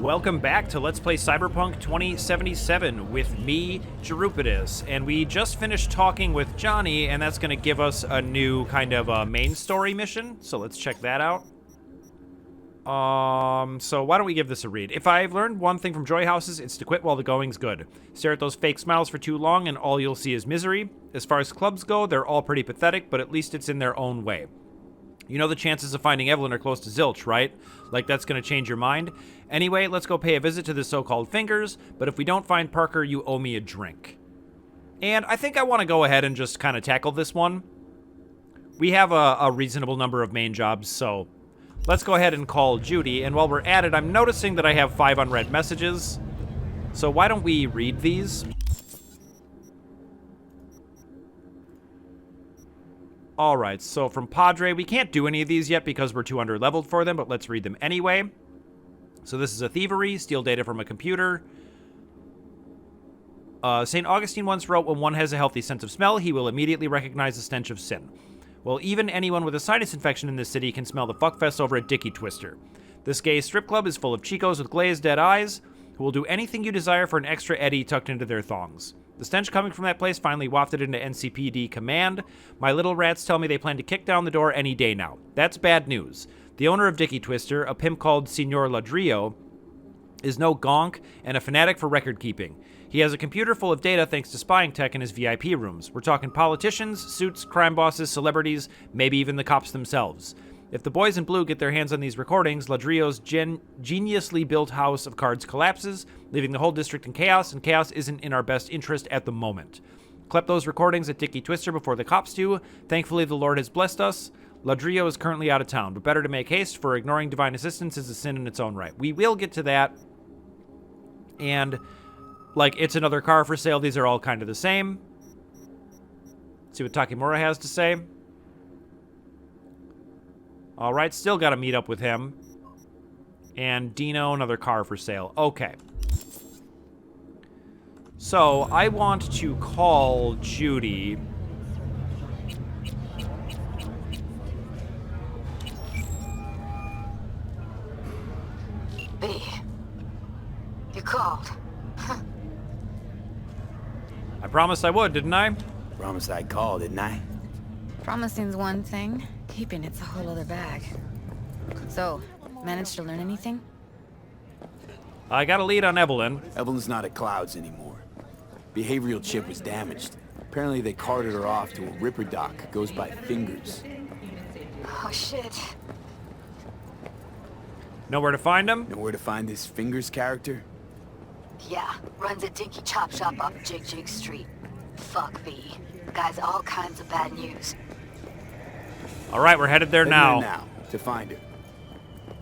Welcome back to Let's Play Cyberpunk 2077 with me, Jerupidus, and we just finished talking with Johnny, and that's going to give us a new kind of main story mission, so let's check that out. So why don't we give this a read? If I've learned one thing from Joy Houses, it's to quit while the going's good. Stare at those fake smiles for too long, and all you'll see is misery. As far as clubs go, they're all pretty pathetic, but at least it's in their own way. You know the chances of finding Evelyn are close to zilch, right? Like that's gonna change your mind? Anyway, let's go pay a visit to the so-called fingers, but if we don't find Parker, you owe me a drink. And I think I want to go ahead and just kind of tackle this one. We have a reasonable number of main jobs, so let's go ahead and call Judy, and while we're at it, I'm noticing that I have 5 unread messages. So why don't we read these? Alright, so from Padre, we can't do any of these yet because we're too under-leveled for them, but let's read them anyway. So this is a thievery, steal data from a computer. St. Augustine once wrote, when one has a healthy sense of smell, he will immediately recognize the stench of sin. Well, even anyone with a sinus infection in this city can smell the fuckfest over at Dickie Twister. This gay strip club is full of chicos with glazed dead eyes who will do anything you desire for an extra Eddie tucked into their thongs. The stench coming from that place finally wafted into NCPD command. My little rats tell me they plan to kick down the door any day now. That's bad news. The owner of Dickie Twister, a pimp called Senor Ladrillo, is no gonk and a fanatic for record keeping. He has a computer full of data thanks to spying tech in his VIP rooms. We're talking politicians, suits, crime bosses, celebrities, maybe even the cops themselves. If the boys in blue get their hands on these recordings, Ladrillo's geniusly built house of cards collapses, leaving the whole district in chaos, and chaos isn't in our best interest at the moment. Collect those recordings at Dickie Twister before the cops do. Thankfully, the Lord has blessed us. Ladrillo is currently out of town, but better to make haste, for ignoring divine assistance is a sin in its own right. We will get to that. And, like, it's another car for sale. These are all kind of the same. Let's see what Takemura has to say. Alright, still gotta meet up with him. And Dino, another car for sale. Okay. So, I want to call Judy. B. You called. I promised I would, didn't I? Promised I'd call, didn't I? Promising's one thing, keeping it's a whole other bag. So, managed to learn anything? I got a lead on Evelyn. Evelyn's not at Clouds anymore. Behavioral chip was damaged. Apparently they carted her off to a ripperdoc. Goes by Fingers. Oh shit. Know where to find him? Know where to find this Fingers character? Yeah, runs a dinky chop shop off Jig Street. Fuck B. Guy's all kinds of bad news. Alright, we're headed there now. To find her.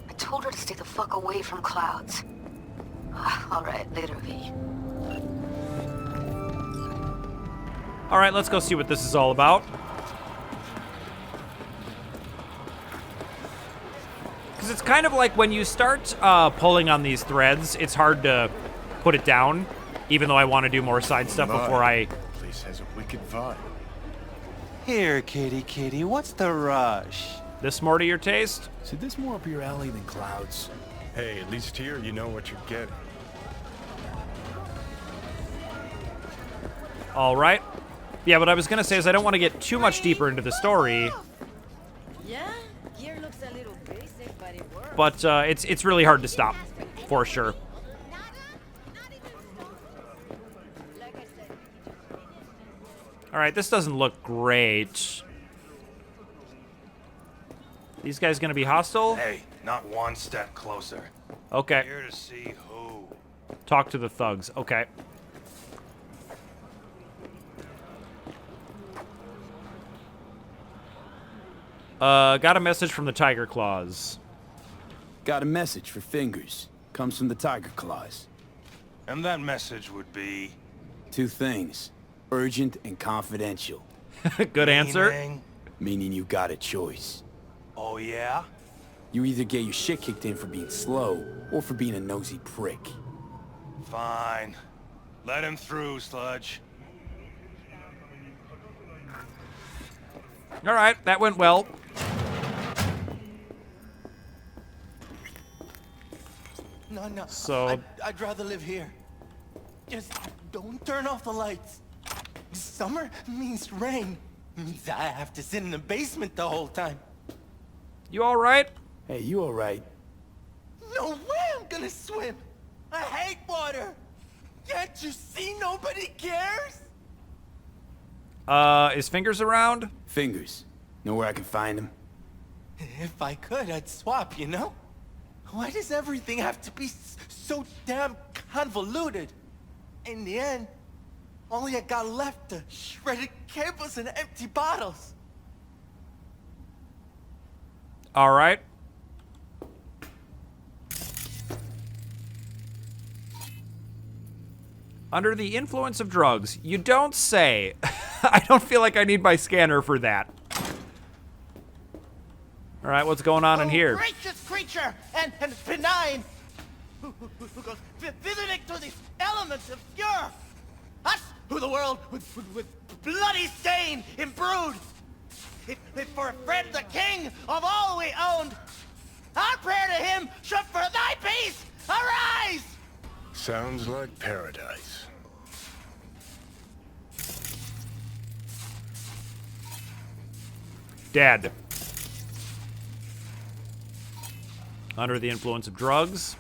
I told her to stay the fuck away from Clouds. Alright, later, V. Alright, let's go see what this is all about. Because it's kind of like when you start pulling on these threads, it's hard to put it down, even though I want to do more side stuff before I... Place has a wicked vibe. Here, kitty, what's the rush? This more to your taste? So this more up your alley than Clouds? Hey, at least here you know what you're getting. Alright. Yeah, what I was going to say is I don't want to get too much deeper into the story. Yeah, gear looks a little basic, but it works. But it's really hard to stop, for sure. Alright, this doesn't look great. These guys gonna be hostile? Hey, not one step closer. Okay. Here to see who. Talk to the thugs. Okay. Got a message from the Tiger Claws. Got a message for Fingers. Comes from the Tiger Claws. And that message would be... 2 things. Urgent and confidential. Good answer. Meaning? Meaning you got a choice. Oh yeah? You either get your shit kicked in for being slow, or for being a nosy prick. Fine. Let him through, Sludge. Alright, that went well. No. So- I'd rather live here. Just don't turn off the lights. Summer means rain. Means I have to sit in the basement the whole time. You all right? Hey, you all right? No way I'm gonna swim. I hate water. Can't you see nobody cares? Is Fingers around? Fingers. Know where I can find him? If I could, I'd swap, you know? Why does everything have to be so damn convoluted? In the end, all I got left are shredded cables and empty bottles. All right. Under the influence of drugs. You don't say. I don't feel like I need my scanner for that. All right, what's going on in here? Gracious creature and benign, who goes visiting to these elements obscure. Us, who the world with bloody stain imbrued. If for a friend the king of all we owned, our prayer to him should for thy peace arise. Sounds like paradise. Dead. Under the influence of drugs.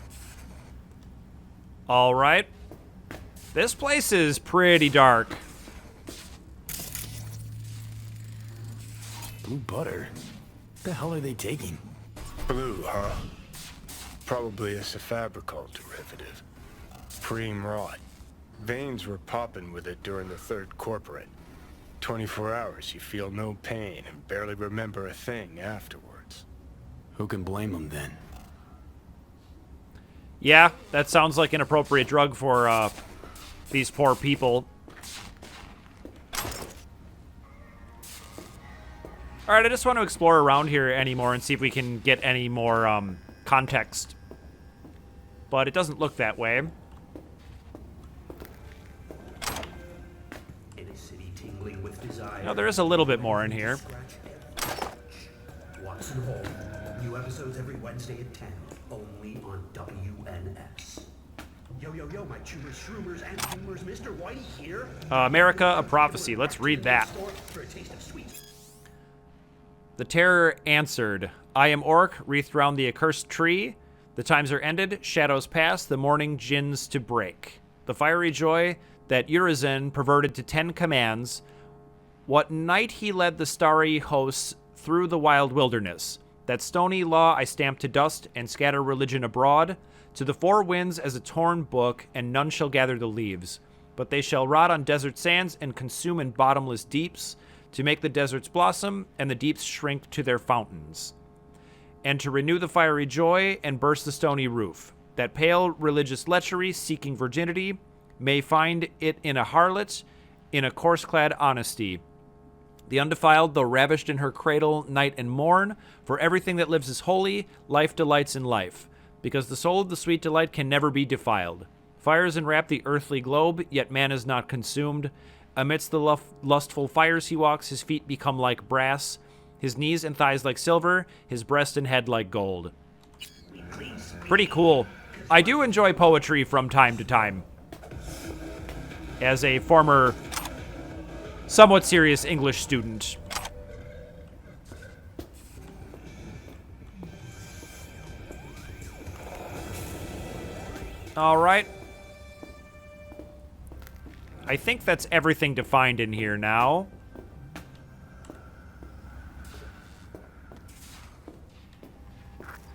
All right. This place is pretty dark. Blue butter? What the hell are they taking? Blue, huh? Probably a Cyberpunk derivative. Cream rot. Veins were popping with it during the third corporate. 24 hours, you feel no pain and barely remember a thing afterwards. Who can blame them then? Yeah, that sounds like an appropriate drug for these poor people. All right, I just want to explore around here anymore and see if we can get any more context. But it doesn't look that way. No, there is a little bit more in here. Watson Hall. New episodes every Wednesday at 10, only on WNS. Yo, my chewers, shroomers, and humors, Mr. Whitey here. America, a Prophecy. Let's read that. The terror answered, I am Orc, wreathed round the accursed tree. The times are ended, shadows pass, the morning gins to break. The fiery joy that Urizen perverted to 10 commands. What night he led the starry hosts through the wild wilderness. That stony law I stamp to dust and scatter religion abroad. To the four winds as a torn book, and none shall gather the leaves. But they shall rot on desert sands and consume in bottomless deeps, to make the deserts blossom and the deeps shrink to their fountains. And to renew the fiery joy and burst the stony roof. That pale religious lechery seeking virginity may find it in a harlot, in a coarse-clad honesty. The undefiled, though ravished in her cradle night and morn, for everything that lives is holy, life delights in life, because the soul of the sweet delight can never be defiled. Fires enwrap the earthly globe, yet man is not consumed. Amidst the lustful fires he walks, his feet become like brass, his knees and thighs like silver, his breast and head like gold. Pretty cool. I do enjoy poetry from time to time. As a former, somewhat serious English student. All right. I think that's everything defined in here now.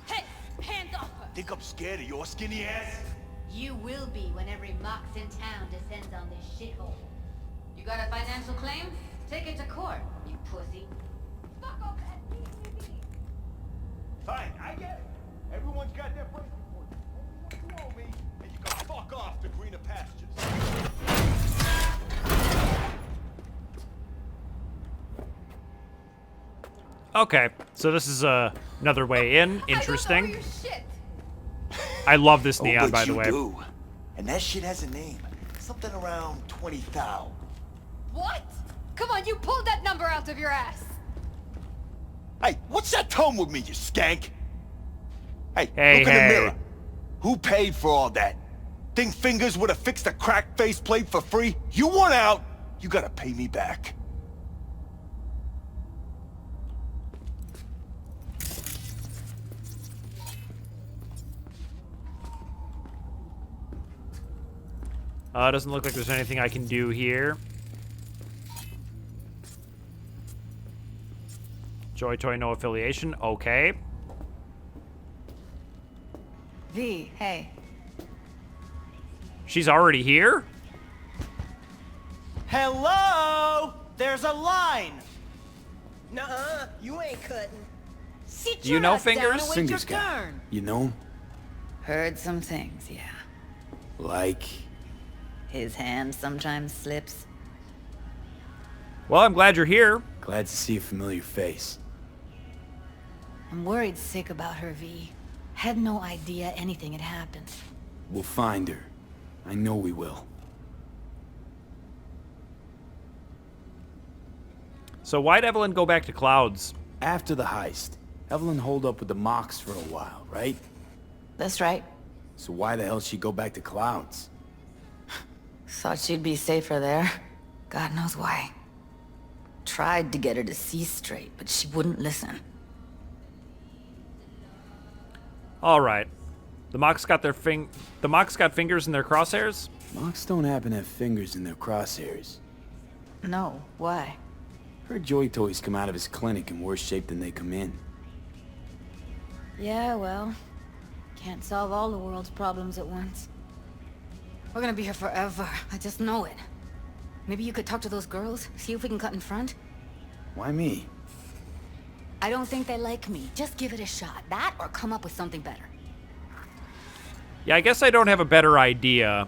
Hey, hands off her! Think I'm scared of your skinny ass? You will be when every mox in town descends on this shithole. You got a financial claim? Take it to court, you pussy. Fuck off that. Fine, I get it. Everyone's got their break for you. You owe me, and you can fuck off to greener pastures. Okay, so this is another way in. Interesting. I don't know your shit. I love this neon, but by the you way. do. And that shit has a name. Something around 20,000. What? Come on, you pulled that number out of your ass. Hey, what's that tone with me, you skank? Hey, Hey, look in the hey. mirror. Who paid for all that? Think Fingers would have fixed a cracked faceplate for free? You want out, you gotta pay me back. Doesn't look like there's anything I can do here. Joy Toy, no affiliation. Okay. V, hey. She's already here? Hello? There's a line. Nuh-uh, you ain't cutting. Sit Do you your know ass down Fingers? and wait Fingers your guy. turn. You know him? Heard some things, yeah. Like... His hand sometimes slips. Well, I'm glad you're here. Glad to see a familiar face. I'm worried sick about her, V. Had no idea anything had happened. We'll find her. I know we will. So why'd Evelyn go back to Clouds? After the heist, Evelyn holed up with the Mox for a while, right? That's right. So why the hell she go back to Clouds? Thought she'd be safer there. God knows why. Tried to get her to see straight, but she wouldn't listen. All right. The Mox got fingers in their crosshairs? Mox don't happen to have fingers in their crosshairs. No, why? Heard Joy Toys come out of his clinic in worse shape than they come in. Yeah, well, can't solve all the world's problems at once. We're gonna be here forever. I just know it. Maybe you could talk to those girls, see if we can cut in front? Why me? I don't think they like me. Just give it a shot. That or come up with something better. Yeah, I guess I don't have a better idea.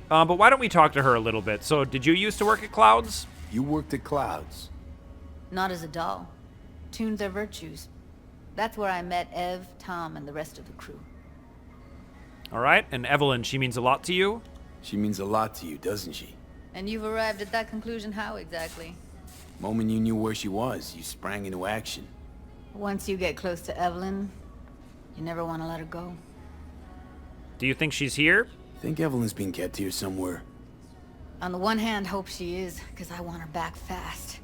But why don't we talk to her a little bit? So, did you used to work at Clouds? You worked at Clouds. Not as a doll. Tuned their virtues. That's where I met Ev, Tom, and the rest of the crew. All right, and Evelyn, she means a lot to you? She means a lot to you, doesn't she? And you've arrived at that conclusion how exactly? Moment you knew where she was, you sprang into action. Once you get close to Evelyn, you never want to let her go. Do you think she's here? Think Evelyn's being kept here somewhere. On the one hand, hope she is, because I want her back fast.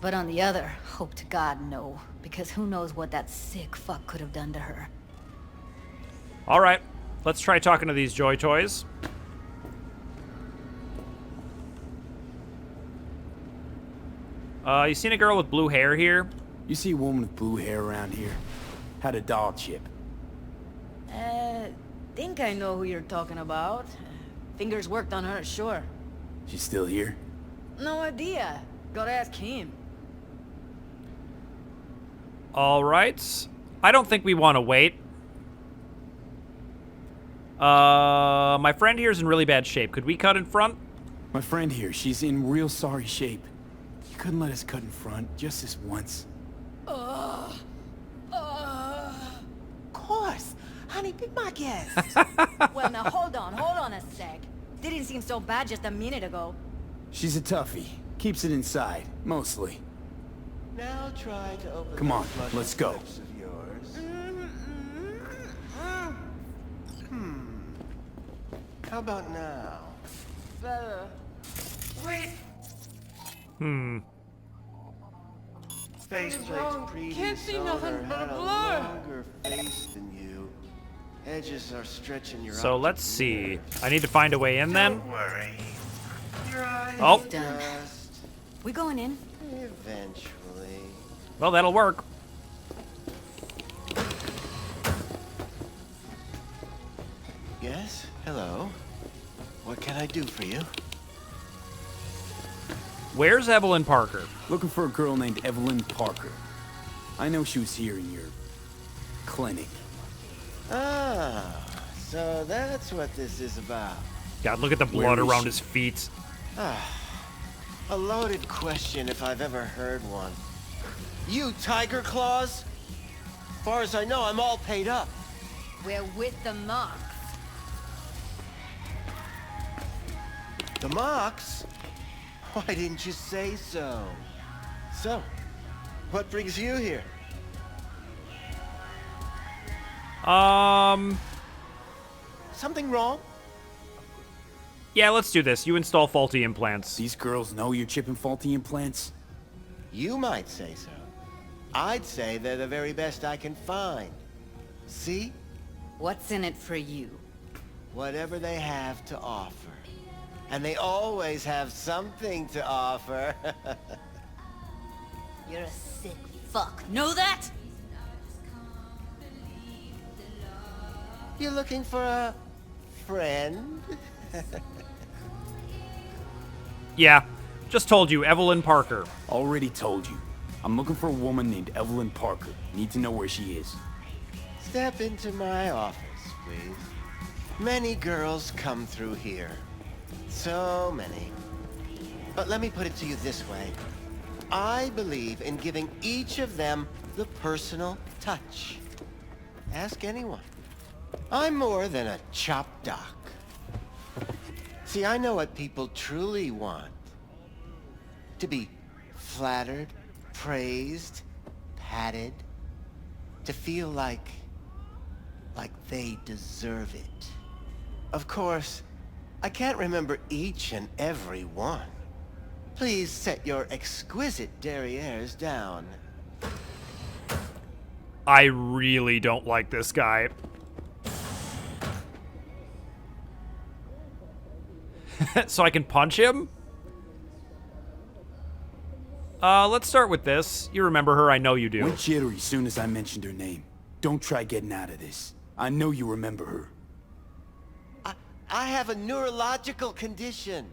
But on the other, hope to God no, because who knows what that sick fuck could have done to her. All right, let's try talking to these Joy Toys. You seen a girl with blue hair here? You see a woman with blue hair around here? Had a doll chip. Think I know who you're talking about. Fingers worked on her, sure. She's still here? No idea. Gotta ask him. All right. I don't think we want to wait. My friend here is in really bad shape. Could we cut in front? My friend here, she's in real sorry shape. You couldn't let us cut in front, just this once. Of course. Honey, be my guest. Well, now hold on a sec. Didn't seem so bad just a minute ago. She's a toughie. Keeps it inside, mostly. Now try to open Come on, those luscious let's go. lips of yours. How about now? Better. Wait. Faceplate's wrong? previous Can't see owner nothing but had a a blur. longer face than you. Edges are stretching your So optic let's see. nerve. I need to find a way in then. Don't worry. Your eyes Oh. Done. just We going in? eventually. Well, that'll work. Yes? Hello? What can I do for you? Where's Evelyn Parker? Looking for a girl named Evelyn Parker. I know she was here in your... clinic. Ah, so that's what this is about. God, look at the Where blood is around she? his feet. A loaded question if I've ever heard one. You Tiger Claws? Far as I know, I'm all paid up. We're with the Mox. The Mox? Why didn't you say so? So, what brings you here? Something wrong? Yeah, let's do this. You install faulty implants. These girls know you're chipping faulty implants? You might say so. I'd say they're the very best I can find. See? What's in it for you? Whatever they have to offer. And they always have something to offer. You're a sick fuck. Know that? You looking for a friend? Yeah, just told you, Evelyn Parker. Already told you. I'm looking for a woman named Evelyn Parker. Need to know where she is. Step into my office, please. Many girls come through here. So many. But let me put it to you this way. I believe in giving each of them the personal touch. Ask anyone. I'm more than a chop doc. See, I know what people truly want. To be flattered, praised, patted. To feel like they deserve it. Of course, I can't remember each and every one. Please set your exquisite derrieres down. I really don't like this guy. So I can punch him? Let's start with this. You remember her, I know you do. Went jittery as soon as I mentioned her name. Don't try getting out of this. I know you remember her. I have a neurological condition.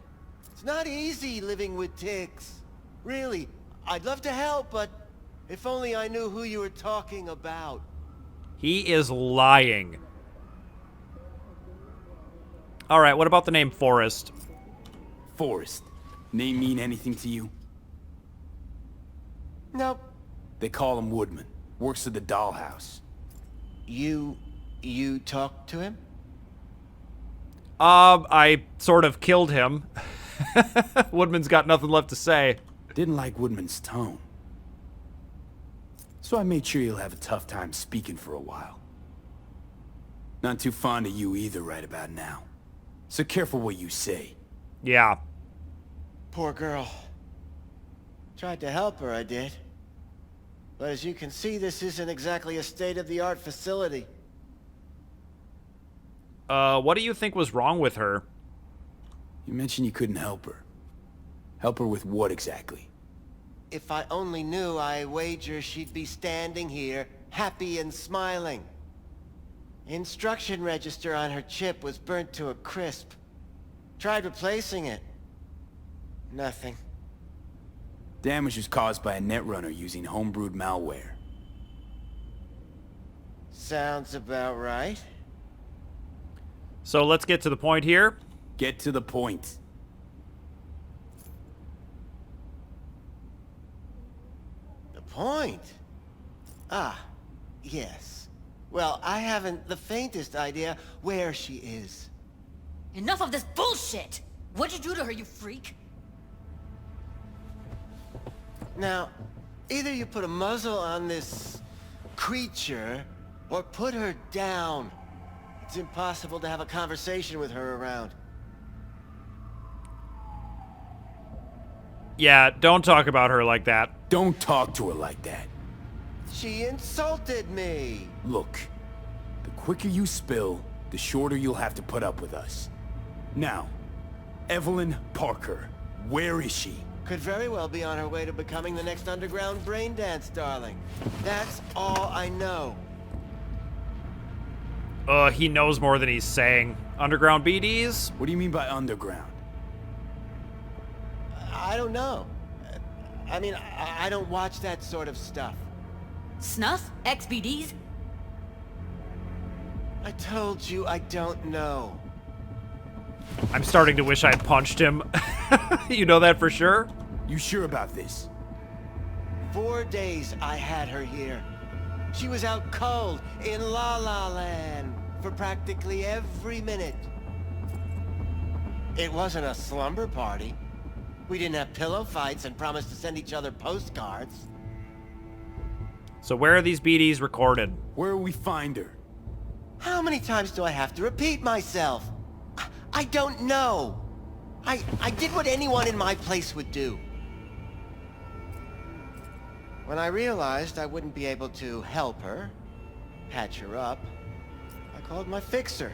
It's not easy living with tics. Really, I'd love to help, but if only I knew who you were talking about. He is lying. Alright, what about the name Forrest? Forrest. Name mean anything to you? Nope. They call him Woodman. Works at the dollhouse. You talked to him? I sort of killed him. Woodman's got nothing left to say. Didn't like Woodman's tone. So I made sure you'll have a tough time speaking for a while. Not too fond of you either right about now. So careful what you say. Yeah. Poor girl. Tried to help her, I did. But as you can see, this isn't exactly a state-of-the-art facility. What do you think was wrong with her? You mentioned you couldn't help her. Help her with what exactly? If I only knew, I wager she'd be standing here, happy and smiling. Instruction register on her chip was burnt to a crisp. Tried replacing it. Nothing. Damage was caused by a netrunner using homebrewed malware. Sounds about right. So let's get to the point here. Get to the point. The point? Ah, yes. Well, I haven't the faintest idea where she is. Enough of this bullshit! What'd you do to her, you freak? Now, either you put a muzzle on this creature, or put her down. It's impossible to have a conversation with her around. Yeah, don't talk about her like that. Don't talk to her like that. She insulted me! Look, the quicker you spill, the shorter you'll have to put up with us. Now, Evelyn Parker, where is she? Could very well be on her way to becoming the next underground braindance darling. That's all I know. He knows more than he's saying. Underground BDs? What do you mean by underground? I don't know. I mean, I don't watch that sort of stuff. Snuff? XBDs? I told you I don't know. I'm starting to wish I punched him. You know that for sure? You sure about this? 4 days I had her here. She was out cold in La La Land for practically every minute. It wasn't a slumber party. We didn't have pillow fights and promised to send each other postcards. So where are these BDs recorded? Where will we find her? How many times do I have to repeat myself? I don't know. I did what anyone in my place would do. When I realized I wouldn't be able to help her, patch her up, I called my fixer.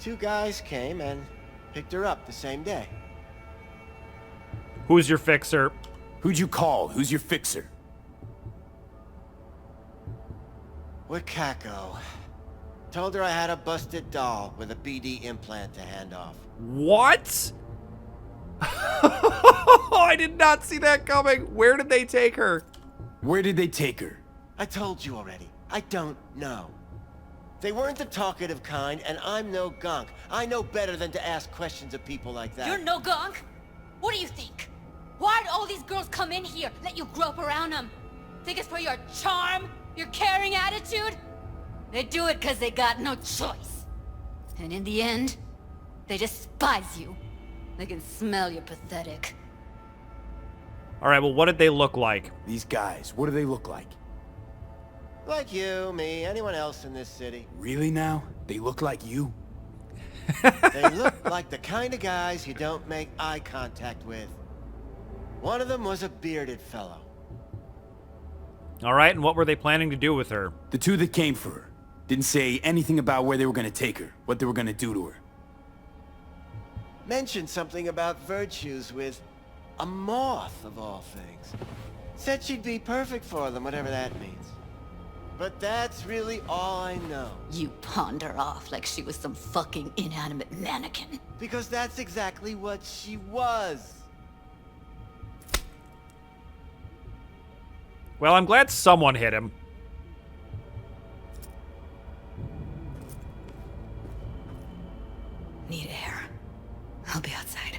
2 guys came and picked her up the same day. Who's your fixer? Who'd you call? Who's your fixer? Wakako. Told her I had a busted doll with a BD implant to hand off. What? I did not see that coming. Where did they take her? Where did they take her? I told you already. I don't know. They weren't the talkative kind, and I'm no gunk. I know better than to ask questions of people like that. You're no gunk? What do you think? Why'd all these girls come in here, let you grope around them? Think it's for your charm? Your caring attitude? They do it because they got no choice. And in the end, they despise you. They can smell you're pathetic. All right, well, what did they look like? These guys, what do they look like? Like you, me, anyone else in this city. Really now? They look like you? They look like the kind of guys you don't make eye contact with. One of them was a bearded fellow. All right, and what were they planning to do with her? The 2 that came for her. Didn't say anything about where they were gonna take her, what they were gonna do to her. Mentioned something about virtues with a moth, of all things. Said she'd be perfect for them, whatever that means. But that's really all I know. You pawned her off like she was some fucking inanimate mannequin. Because that's exactly what she was. Well, I'm glad someone hit him. Need air. I'll be outside.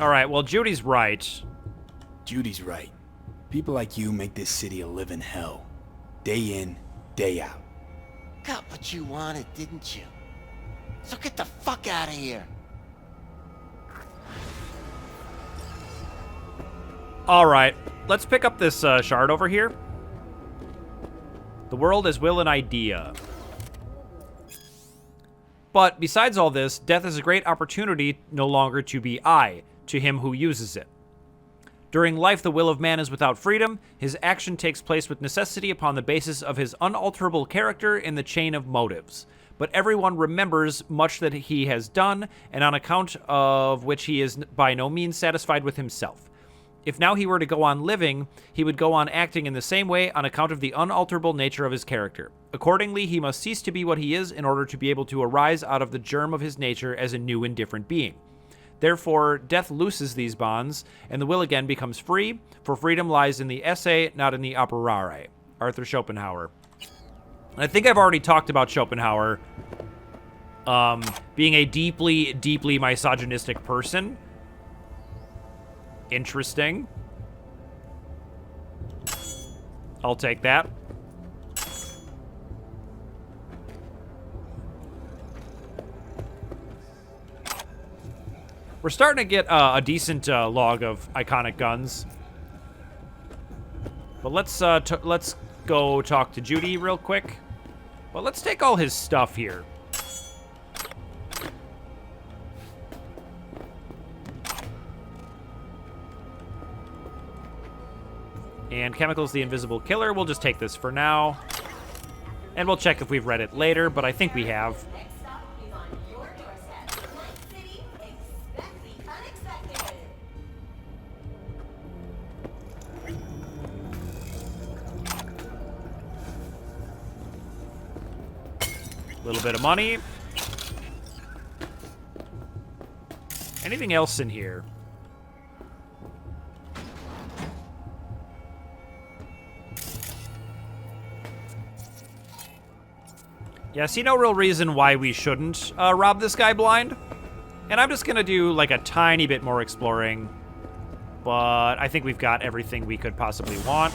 All right, well, Judy's right. Judy's right. People like you make this city a living hell. Day in, day out. Got what you wanted, didn't you? So get the fuck out of here. All right, let's pick up this shard over here. The world as will an idea. But besides all this, death is a great opportunity no longer to be I, to him who uses it. During life, the will of man is without freedom. His action takes place with necessity upon the basis of his unalterable character in the chain of motives. But everyone remembers much that he has done, and on account of which he is by no means satisfied with himself. If now he were to go on living, he would go on acting in the same way on account of the unalterable nature of his character. Accordingly, he must cease to be what he is in order to be able to arise out of the germ of his nature as a new and different being. Therefore, death looses these bonds, and the will again becomes free, for freedom lies in the esse, not in the operare. Arthur Schopenhauer. And I think I've already talked about Schopenhauer being a deeply, deeply misogynistic person. Interesting. I'll take that. We're starting to get a decent log of iconic guns. But let's go talk to Judy real quick. But let's take all his stuff here. And Chemical's the Invisible Killer. We'll just take this for now. And we'll check if we've read it later, but I think we have. Little bit of money. Anything else in here? Yeah, I see no real reason why we shouldn't rob this guy blind. And I'm just gonna do like a tiny bit more exploring. But I think we've got everything we could possibly want.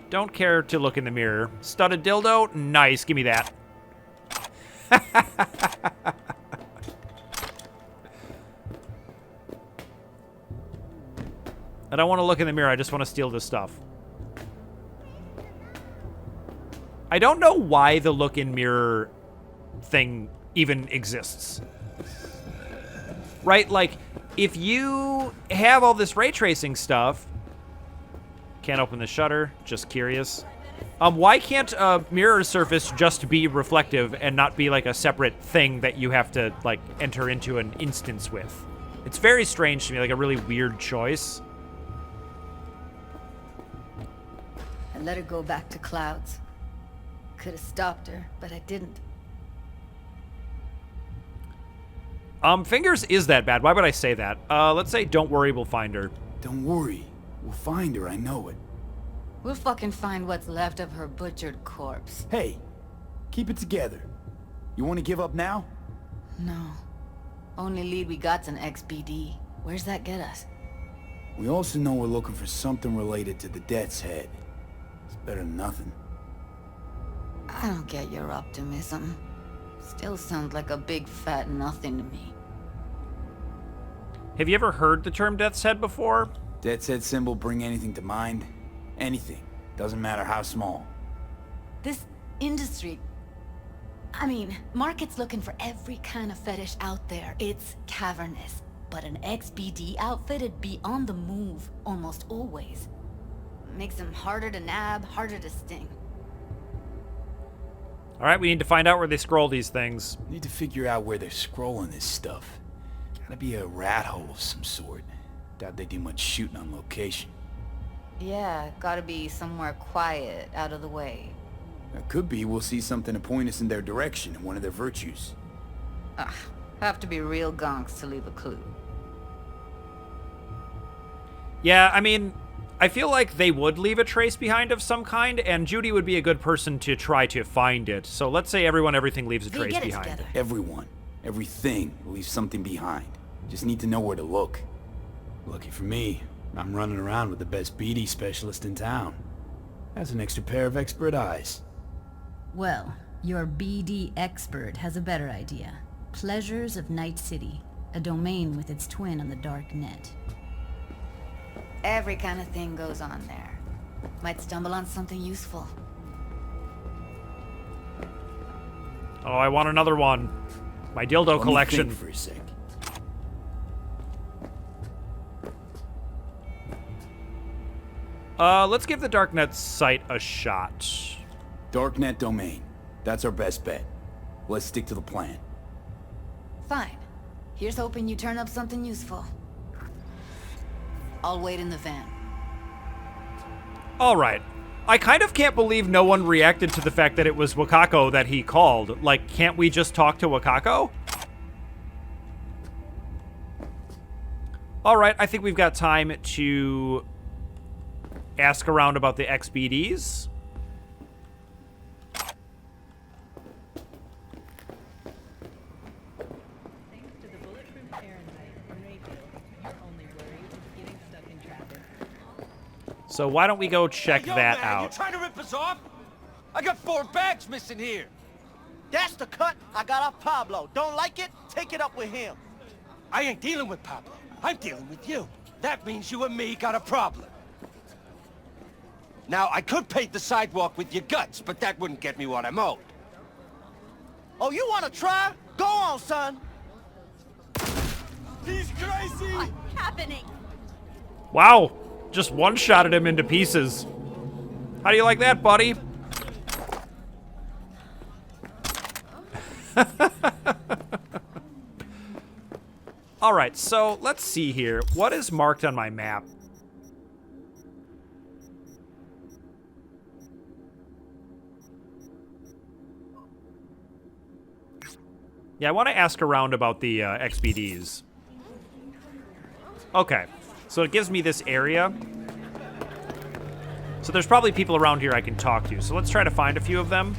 Don't care to look in the mirror. Studded dildo? Nice, give me that. I don't want to look in the mirror, I just want to steal this stuff. I don't know why the look-in mirror thing even exists. Right? Like, if you have all this ray tracing stuff... Can't open the shutter. Just curious. Why can't a mirror surface just be reflective and not be like a separate thing that you have to like enter into an instance with? It's very strange to me, like a really weird choice. I let her go back to Clouds. Could have stopped her, but I didn't. Fingers is that bad. Why would I say that? Let's say don't worry, we'll find her. Don't worry. We'll find her, I know it. We'll fucking find what's left of her butchered corpse. Hey, keep it together. You want to give up now? No. Only lead we got's an XBD. Where's that get us? We also know we're looking for something related to the Death's Head. It's better than nothing. I don't get your optimism. Still sounds like a big fat nothing to me. Have you ever heard the term Death's Head before? Death's Head symbol bring anything to mind? Anything. Doesn't matter how small. This industry... I mean, market's looking for every kind of fetish out there. It's cavernous. But an XBD outfit'd be on the move, almost always. Makes them harder to nab, harder to sting. Alright, we need to find out where they scroll these things. Need to figure out where they're scrolling this stuff. Gotta be a rat hole of some sort. Doubt they do much shooting on location. Yeah, gotta be somewhere quiet, out of the way. It could be we'll see something to point us in their direction in one of their virtues. Ugh, have to be real gonks to leave a clue. Yeah, I mean, I feel like they would leave a trace behind of some kind, and Judy would be a good person to try to find it. So let's say everything leaves a trace behind. Everyone, everything leaves something behind. Just need to know where to look. Lucky for me, I'm running around with the best BD specialist in town. Has an extra pair of expert eyes. Well, your BD expert has a better idea. Pleasures of Night City, a domain with its twin on the dark net. Every kind of thing goes on there. Might stumble on something useful. Oh, I want another one. My dildo collection. Let me think for a sec. Let's give the Darknet site a shot. Darknet domain. That's our best bet. Let's stick to the plan. Fine. Here's hoping you turn up something useful. I'll wait in the van. Alright. I kind of can't believe no one reacted to the fact that it was Wakako that he called. Like, can't we just talk to Wakako? Alright, I think we've got time to ask around about the XBDs. So why don't we go check that out? You trying to rip us off? I got 4 bags missing here. That's the cut I got off Pablo. Don't like it? Take it up with him. I ain't dealing with Pablo. I'm dealing with you. That means you and me got a problem. Now, I could pave the sidewalk with your guts, but that wouldn't get me what I'm owed. Oh, you want to try? Go on, son. He's crazy! What's happening? Wow. Just one-shotted him into pieces. How do you like that, buddy? Alright, so let's see here. What is marked on my map? Yeah, I want to ask around about the XBDs. Okay, so it gives me this area. So there's probably people around here I can talk to. So let's try to find a few of them.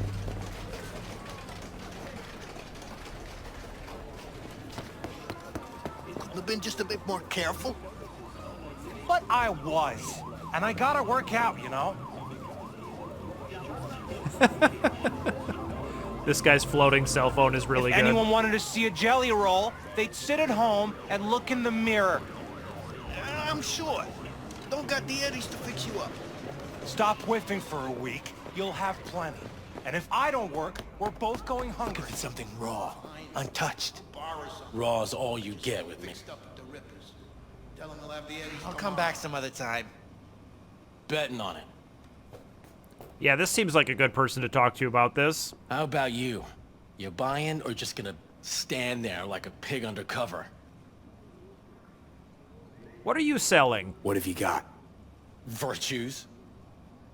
Could have been just a bit more careful. But I was. And I gotta work out, you know? This guy's floating cell phone is really good. If anyone wanted to see a jelly roll, they'd sit at home and look in the mirror. I'm sure. Don't got the eddies to fix you up. Stop whiffing for a week. You'll have plenty. And if I don't work, we're both going hungry. Give it something raw, untouched. Raw's all you get with me. I'll come back some other time. Betting on it. Yeah, this seems like a good person to talk to about this. How about you? You buying or just gonna stand there like a pig undercover? What are you selling? What have you got? Virtues?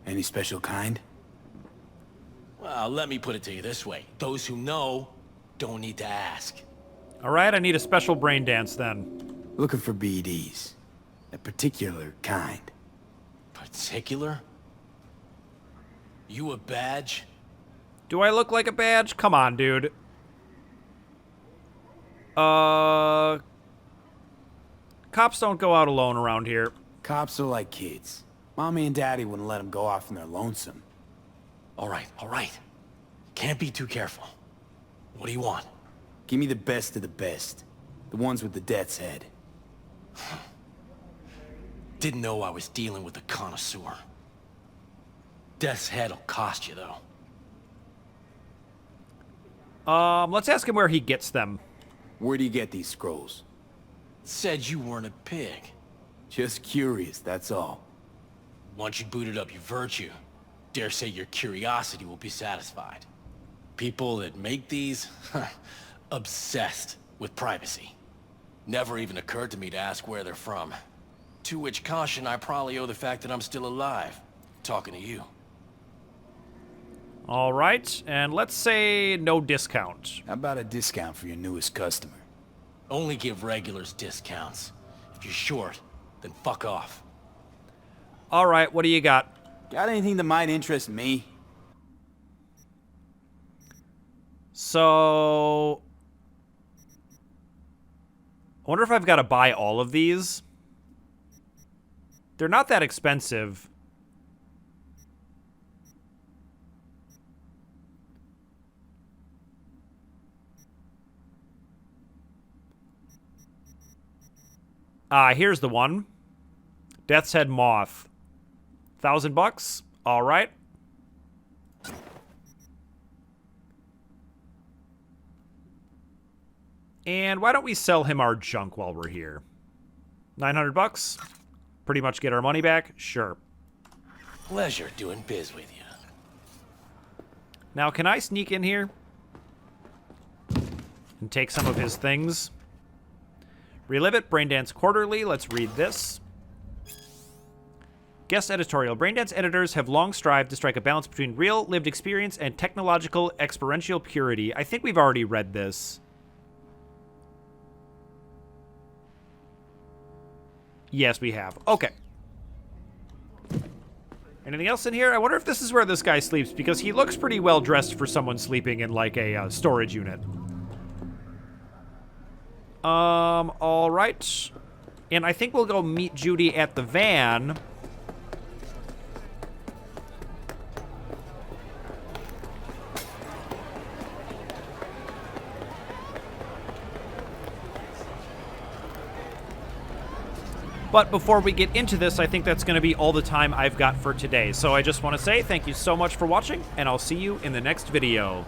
Any special kind? Well, let me put it to you this way. Those who know don't need to ask. All right, I need a special brain dance then. Looking for BDs. A particular kind. Particular? You a badge? Do I look like a badge? Come on, dude. Cops don't go out alone around here. Cops are like kids. Mommy and Daddy wouldn't let them go off in their lonesome. All right. Can't be too careful. What do you want? Give me the best of the best. The ones with the death's head. Didn't know I was dealing with a connoisseur. Death's head'll cost you, though. Let's ask him where he gets them. Where do you get these scrolls? Said you weren't a pig. Just curious, that's all. Once you booted up your virtue, dare say your curiosity will be satisfied. People that make these, obsessed with privacy. Never even occurred to me to ask where they're from. To which caution I probably owe the fact that I'm still alive, talking to you. All right, and let's say no discount. How about a discount for your newest customer? Only give regulars discounts. If you're short, then fuck off. All right, what do you got? Got anything that might interest me? So... I wonder if I've got to buy all of these. They're not that expensive. Here's the one. Death's Head Moth. $1,000? All right. And why don't we sell him our junk while we're here? $900? Pretty much get our money back? Sure. Pleasure doing biz with you. Now, can I sneak in here? And take some of his things? Relive it, Braindance Quarterly. Let's read this. Guest editorial. Braindance editors have long strived to strike a balance between real, lived experience and technological experiential purity. I think we've already read this. Yes, we have. Okay. Anything else in here? I wonder if this is where this guy sleeps, because he looks pretty well dressed for someone sleeping in, like, a storage unit. All right. And I think we'll go meet Judy at the van. But before we get into this, I think that's going to be all the time I've got for today. So I just want to say thank you so much for watching, and I'll see you in the next video.